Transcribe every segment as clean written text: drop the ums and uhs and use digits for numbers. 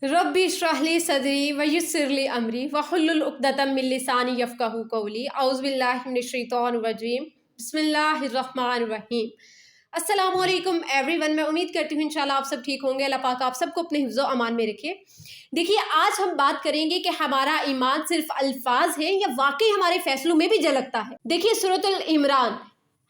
Rabbi इश्रह ली सदरी वयस्सिर ली अमरी वहुल्लुल उक़दतम मिन लिसानी यफ़क़हू क़ौली औज़ु बिल्लाहि मिनश शैतानिर रजीम बिस्मिल्लाहिर रहमानिर रहीम। अस्सलामु अलैकुम एवरीवन। मैं उम्मीद करती हूँ इंशाल्लाह आप सब ठीक होंगे। अल्लाह पाक आप सबको अपने हिफ्ज़ व अमान में रखे। देखिए, आज हम बात करेंगे कि हमारा ईमान सिर्फ अल्फाज है या वाकई हमारे फैसलों में भी झलकता है। देखिए, सूरतुल इमरान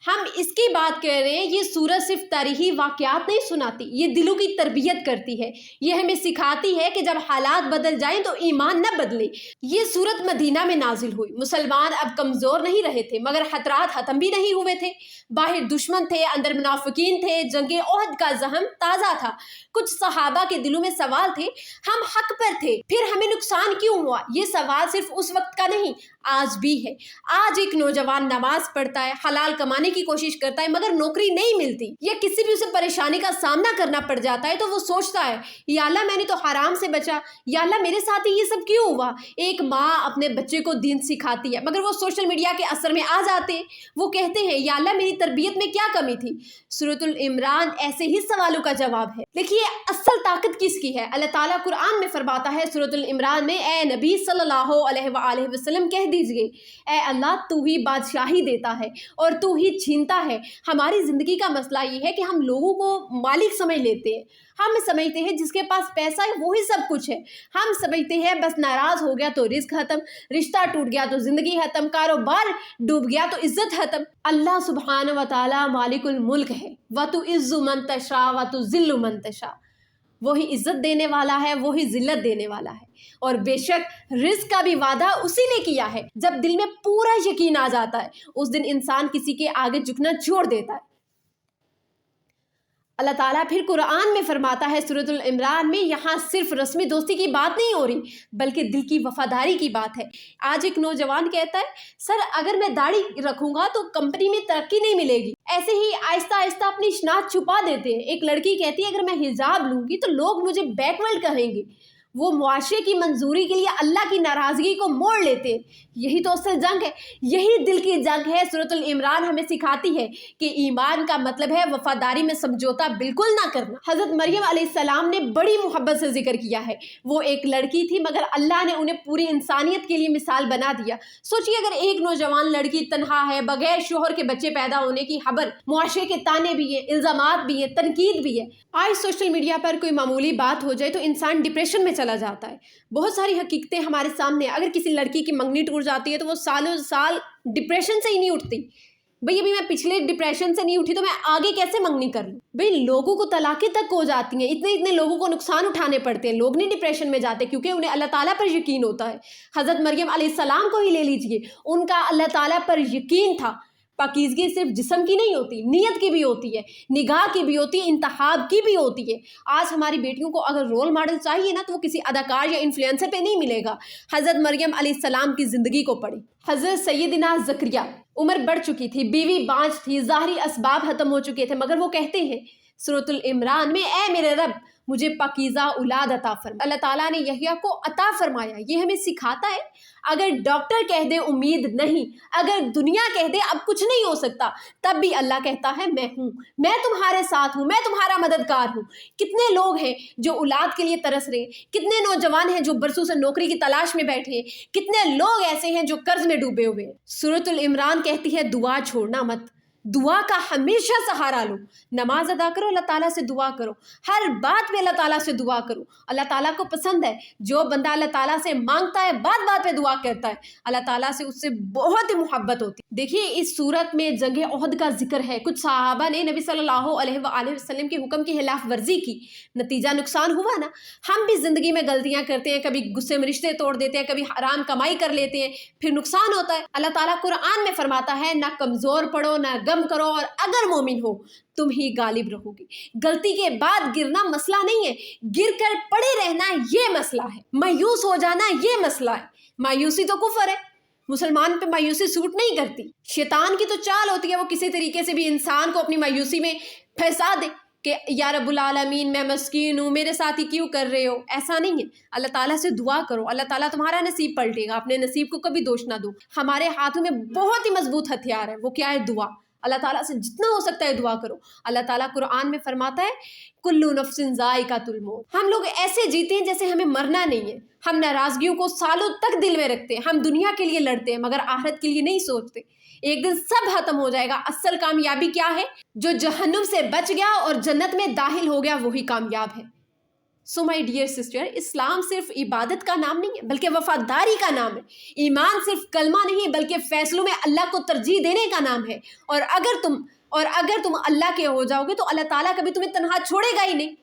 हम इसकी बात कर रहे हैं। ये सूरत सिर्फ तारीखी वाक़यात नहीं सुनाती, ये दिलों की तरबियत करती है। ये हमें सिखाती है कि जब हालात बदल जाएं तो ईमान न बदले। ये सूरत मदीना में नाजिल हुई। मुसलमान अब कमज़ोर नहीं रहे थे, मगर खतरात ख़त्म भी नहीं हुए थे। बाहर दुश्मन थे, अंदर मुनाफिकीन थे। जंगे ओहद का ज़हम ताज़ा था। कुछ सहाबा के दिलों में सवाल थे, हम हक पर थे, फिर हमें नुकसान क्यों हुआ? ये सवाल सिर्फ उस वक्त का नहीं, आज भी है। आज एक नौजवान नमाज पढ़ता है, हलाल कमाने की कोशिश करता है, मगर नौकरी नहीं मिलती या किसी भी उसे परेशानी का सामना करना पड़ जाता है तो वो सोचता है, या अल्लाह मैंने तो हराम से बचा, या अल्लाह मेरे साथ ही ये सब क्यों हुआ? एक माँ अपने बच्चे को दीन सिखाती है, मगर वो सोशल मीडिया के असर में आ जाते हैं। वो कहते हैं, या अल्लाह मेरी तरबियत में क्या कमी थी? सूरतुल इमरान ऐसे ही सवालों का जवाब है। देखिए, असल ताकत किसकी है? अल्लाह ताला कुरान में फरमाता है सूरतुल इमरान में, ए नबी सल्लल्लाहु अलैहि वसल्लम कह दीजिए, ए अल्लाह तू ही बादशाही देता है और तू ही छीनता है। हमारी ज़िंदगी का मसला ये है कि हम लोगों को मालिक समझ लेते हैं। हम समझते हैं जिसके पास पैसा है वही सब कुछ है। हम समझते हैं बस नाराज़ हो गया तो रिस्क ख़त्म, रिश्ता टूट गया तो ज़िंदगी ख़त्म, कारोबार डूब गया तो इज़्ज़त ख़त्म। अल्लाह सुब्हान व तआला मालिकुल मुल्क है। व तु इज़्ज़ु मन तशा व तु ज़िल्लु मन तशा। वही इज़्ज़त देने वाला है, वही ज़िल्लत देने वाला है। और बेशक रिस्क का भी वादा उसी ने किया है। जब दिल में पूरा यकीन आ जाता है, उस दिन इंसान किसी के आगे झुकना छोड़ देता है। अल्लाह ताला फिर कुरान में फरमाता है सूरतुल इमरान में, यहाँ सिर्फ रस्मी दोस्ती की बात नहीं हो रही, बल्कि दिल की वफादारी की बात है। आज एक नौजवान कहता है, सर अगर मैं दाढ़ी रखूंगा तो कंपनी में तरक्की नहीं मिलेगी। ऐसे ही आहिस्ता आहिस्ता अपनी शनाख्त छुपा देते हैं। एक लड़की कहती है, अगर मैं हिजाब लूंगी तो लोग मुझे बैकवर्ड कहेंगे। वो मुआशरे की मंजूरी के लिए अल्लाह की नाराज़गी को मोड़ लेते हैं। यही तो असल जंग है, यही दिल की जंग है। सूरतुल इमरान हमें सिखाती है कि ईमान का मतलब है वफादारी में समझौता बिल्कुल ना करना। हज़रत मरियम अलैहिस्सलाम ने बड़ी मोहब्बत से जिक्र किया है। वो एक लड़की थी, मगर अल्लाह ने उन्हें पूरी इंसानियत के लिए मिसाल बना दिया। सोचिए, अगर एक नौजवान लड़की तनहा है, बगैर शोहर के बच्चे पैदा होने की खबर, मुआशरे के ताने भी है, इल्ज़ामात भी है, तनकीद भी है। आज सोशल मीडिया पर कोई मामूली बात हो जाए तो इंसान डिप्रेशन में चला जाता है। बहुत सारी हकीकतें हमारे सामने। अगर किसी लड़की की मंगनी टूट जाती है तो वो सालों साल डिप्रेशन से ही नहीं उठती। भाई अभी मैं पिछले डिप्रेशन से नहीं उठी तो मैं आगे कैसे मंगनी कर लूँ? भाई लोगों को तलाक़ें तक हो जाती हैं, इतने इतने लोगों को नुकसान उठाने पड़ते हैं। लोग नहीं डिप्रेशन में जाते क्योंकि उन्हें अल्लाह ताला पर यकीन होता है। हज़रत मरियम अलैहिस्सलाम को ही ले लीजिए, उनका अल्लाह ताला पर यकीन था। पाकीज़गी सिर्फ जिस्म की नहीं होती, नीयत की भी होती है, निगाह की भी होती है, इंतखाब की भी होती है। आज हमारी बेटियों को अगर रोल मॉडल चाहिए ना, तो वो किसी अदाकार या इन्फ्लुएंसर पे नहीं मिलेगा। हज़रत मरियम अलैहिस्सलाम की ज़िंदगी को पढ़ें। हज़रत सैयदिना ज़करिया, उम्र बढ़ चुकी थी, बीवी बाँझ थी, ज़ाहरी असबाब ख़त्म हो चुके थे, मगर वो कहते हैं सूरतुल इमरान में, ए मेरे रब मुझे पाकीज़ा औलाद अता फरमा। अल्लाह ताला ने यहया को अता फरमाया। ये हमें सिखाता है, अगर डॉक्टर कह दे उम्मीद नहीं, अगर दुनिया कह दे अब कुछ नहीं हो सकता, तब भी अल्लाह कहता है मैं हूँ, मैं तुम्हारे साथ हूँ, मैं तुम्हारा मददगार हूँ। कितने लोग हैं जो औलाद के लिए तरस रहे हैं, कितने नौजवान हैं जो बरसों से नौकरी की तलाश में बैठे हैं, कितने लोग ऐसे हैं जो कर्ज में डूबे हुए हैं। सूरतुल इमरान कहती है, दुआ छोड़ना मत, दुआ का हमेशा सहारा लो। नमाज अदा करो, अल्लाह ताला से दुआ करो, हर बात पे अल्लाह ताला से दुआ करो। अल्लाह ताला को पसंद है जो बंदा अल्लाह ताला से मांगता है, बात बात पे दुआ करता है, अल्लाह ताला से उससे बहुत ही मोहब्बत होती है। देखिए, इस सूरत में जंगे ओहद का जिक्र है। कुछ सहाबा ने नबी सल्लल्लाहु अलैहि वसल्लम के हुक्म की खिलाफ वर्जी की, नतीजा नुकसान हुआ ना। हम भी ज़िंदगी में गलतियाँ करते हैं, कभी गुस्से में रिश्ते तोड़ देते हैं, कभी हराम कमाई कर लेते हैं, फिर नुकसान होता है। अल्लाह ताला कुरान में फरमाता है, ना कमज़ोर पड़ो ना गम करो, और अगर मोमिन हो तुम ही गालिब रहोगे। गलती के बाद गिरना मसला नहीं है, गिर कर पड़े रहना ये मसला है। मायूस हो जाना ये मसला है। मायूसी तो कुफर है, मुसलमान पे मायूसी सूट नहीं करती। शैतान की तो चाल होती है, वो किसी तरीके से भी इंसान को अपनी मायूसी में फंसा दे कि या रब्बुल आलमीन मैं मस्कीन हूँ, मेरे साथ ही क्यों कर रहे हो। ऐसा नहीं है। अल्लाह ताला से दुआ करो, अल्लाह ताला तुम्हारा नसीब पलटेगा। अपने नसीब को कभी दोष ना दो। हमारे हाथों में बहुत ही मजबूत हथियार है, वो क्या है? दुआ। अल्लाह ताला से जितना हो सकता है दुआ करो। अल्लाह ताला कुरान में फरमाता है कुल्लू नफ्सिन ज़ाइक़ातुल मौत। हम लोग ऐसे जीते हैं जैसे हमें मरना नहीं है। हम नाराज़गियों को सालों तक दिल में रखते हैं, हम दुनिया के लिए लड़ते हैं मगर आखिरत के लिए नहीं सोचते। एक दिन सब खत्म हो जाएगा। असल कामयाबी क्या है? जो जहन्नुम से बच गया और जन्नत में दाखिल हो गया वही कामयाब है। सो माई डियर सिस्टर, इस्लाम सिर्फ इबादत का नाम नहीं है बल्कि वफादारी का नाम है। ईमान सिर्फ कलमा नहीं बल्कि फैसलों में अल्लाह को तरजीह देने का नाम है। और अगर तुम अल्लाह के हो जाओगे तो अल्लाह ताला कभी तुम्हें तन्हा छोड़ेगा ही नहीं।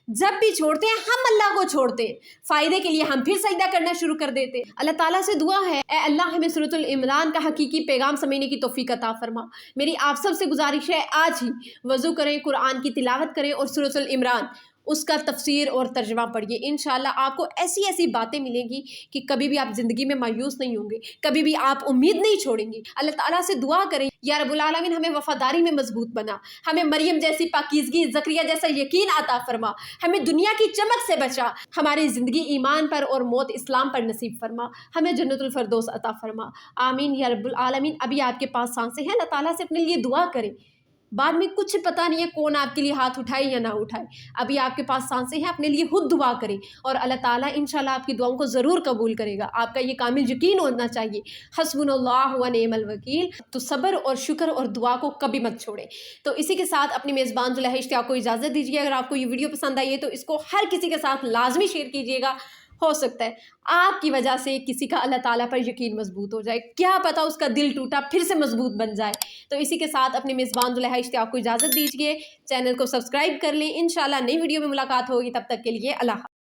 जब भी छोड़ते हैं हम अल्लाह को छोड़ते हैं, फ़ायदे के लिए हम फिर सजदा करना शुरू कर देते हैं। अल्लाह ताला से दुआ है, ए अल्लाह हमें सूरतुल इमरान का हकीकी पैगाम समझने की तौफीक अता फरमा। मेरी आप सब से गुजारिश है आज ही वज़ू करें, कुरान की तिलावत करें और सूरतुल इमरान उसका तफसीर और तर्जमा पढ़िए। इंशाल्लाह आपको ऐसी ऐसी बातें मिलेंगी कि कभी भी आप ज़िंदगी में मायूस नहीं होंगे, कभी भी आप उम्मीद नहीं छोड़ेंगे। अल्लाह ताला से दुआ करें, या रब्बुल आलमीन हमें वफादारी में मजबूत बना, हमें मरियम जैसी पाकीज़गी, ज़करिया जैसा यकीन अता फरमा, हमें दुनिया की चमक से बचा, हमारी ज़िंदगी ईमान पर और मौत इस्लाम पर नसीब फरमा, हमें जन्नतुल फिरदौस अता फरमा। आमीन या रब्बुल आलमीन। अभी आपके पास सांसें हैं, अल्लाह ताला से अपने लिए दुआ करें। बाद में कुछ पता नहीं है कौन आपके लिए हाथ उठाए या ना उठाए। अभी आपके पास सांसें हैं, अपने लिए खुद दुआ करें और अल्लाह ताला इंशाल्लाह आपकी दुआओं को ज़रूर कबूल करेगा। आपका ये कामिल यकीन होना चाहिए। हस्बुनल्लाहु व निअमल वकील। तो सब्र और शुक्र और दुआ को कभी मत छोड़ें। तो इसी के साथ अपनी मेज़बान जुलेहा इश्तियाक को इजाज़त दीजिए। अगर आपको ये वीडियो पसंद आई है तो इसको हर किसी के साथ लाजमी शेयर कीजिएगा। हो सकता है आपकी वजह से किसी का अल्लाह ताला पर यकीन मजबूत हो जाए, क्या पता उसका दिल टूटा फिर से मजबूत बन जाए। तो इसी के साथ अपने मेज़बान दुल्हा इश्तियाक को इजाज़त दीजिए। चैनल को सब्सक्राइब कर लें। इंशाल्लाह नई वीडियो में मुलाकात होगी, तब तक के लिए अल्लाह।